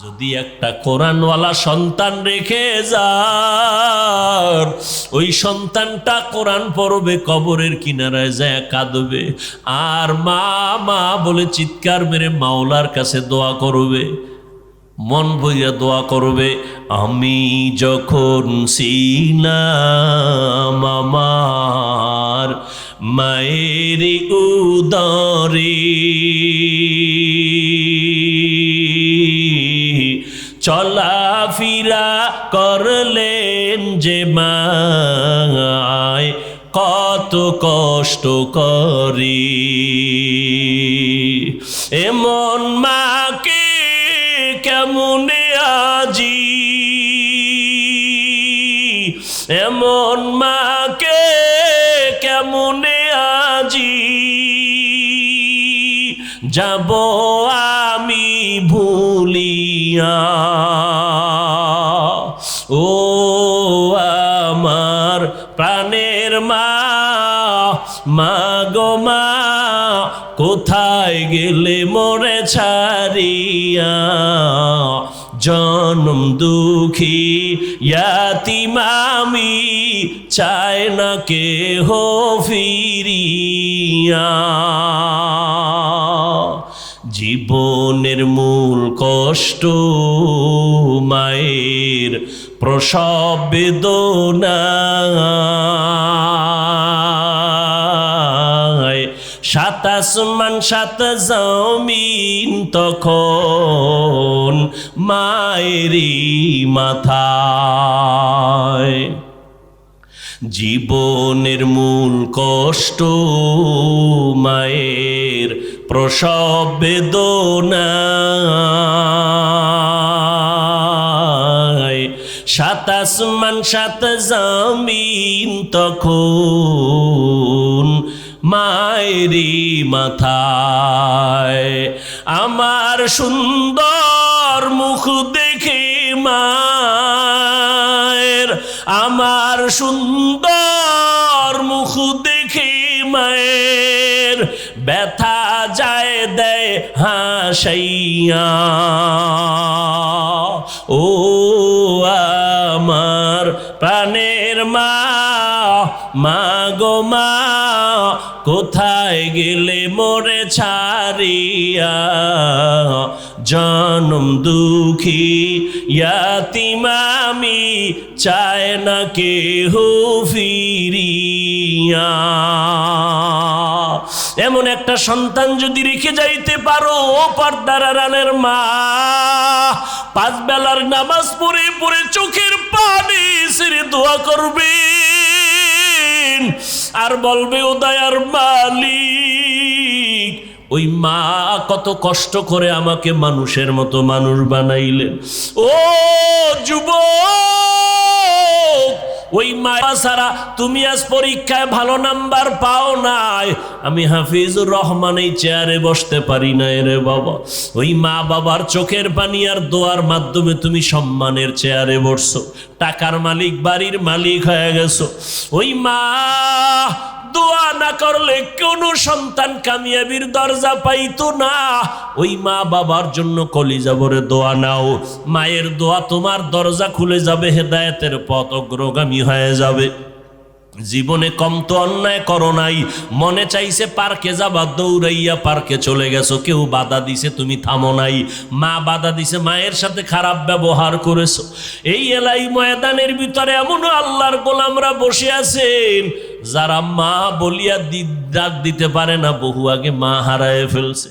যদি একটা কোরআনওয়ালা সন্তান রেখে যান, ওই সন্তানটা কোরআন পড়বে, কবরের কিনারায় যায় কাঁদবে, আর মা মা বলে চিৎকার মেরে মাওলার কাছে দোয়া করবে, মন ভইরা দোয়া করবে। আমি যখন ছিলাম আমার মায়ের উদরে, চলাফেরা করলেন যে মায় কত কষ্ট করে, এমন মাকে কেমনে আজি, এমন মাকে কেমনে আজি যাব আমি ভুলিয়া। ও আমার প্রাণের মা, মা গো মা, কোথায় গেলে মোরে ছাড়িয়া, জনম দুঃখী ইয়াতীম আমি, চায় না কেহ ফিরিয়া। জীবনের মূল কষ্ট মায়ের প্রসব বেদনা, সাত আসমান সাত জমিন তখন মায়েরই মাথায়। জীবনের মূল কষ্ট মায়ের প্রসব বেদনা, সাত আসমান সাত জমিন তখন মায়েরই মাথায়। আমার সুন্দর মুখ দেখে মায়ের, আমার সুন্দর মুখ দেখে মায়ের ব্যথা যায় দেয় হাসাইয়া। ও আমার প্রাণের মা, মা গো মা, কোথায় গেলে মোরে ছাড়িয়া, জনম দুঃখী ইয়াতীম আমি, চায় না কেহ ফিরিয়া। এমন একটা সন্তান যদি রেখে যাইতে পারো ও পর্দার আড়ালের মা, পাঁচ বেলার নামাজ পড়ে পড়ে চোখের পানি ছেড়ে দোয়া করবে আর বলবে ও দয়ার মালিক, ওই মা কত কষ্ট করে আমাকে মানুষের মতো মানুষ বানাইলেন। ও যুবক, ওই মা ছাড়া তুমি আজ পরীক্ষায় ভালো নাম্বার পাও নাই, আমি হাফিজুর রহমান এই চেয়ারে বসতে পারি না রে বাবা। ওই মা বাবার চোখের পানি আর দোয়ার মাধ্যমে তুমি সম্মানের চেয়ারে বসছো, টাকার মালিক, বাড়ির মালিক হয়ে গেছো। ওই মা দোয়া না করলে কোনো সন্তান কামিয়াবির দরজা পাইতো না। ওই মা বাবার জন্য কলিজা ভরে দোয়া নাও, মায়ের দোয়া তোমার দরজা খুলে যাবে, হেদায়েতের পথ অগ্রগামী হয়ে যাবে। জীবনে কম তো অন্যায় করো নাই, মনে চাইছে পার্কে যাবা, দৌড়াইয়া পার্কে চলে গেছো, কেউ বাধা দিছে তুমি থামো নাই, মা বাধা দিছে, মায়ের সাথে খারাপ ব্যবহার করেছো। এই এলাই ময়দানের ভিতরে এমন আল্লাহর গোলামরা বসে আছেন যারা মা বলিয়া ডাক দিতে পারে না, বহু আগে মা হারায় ফেলছে।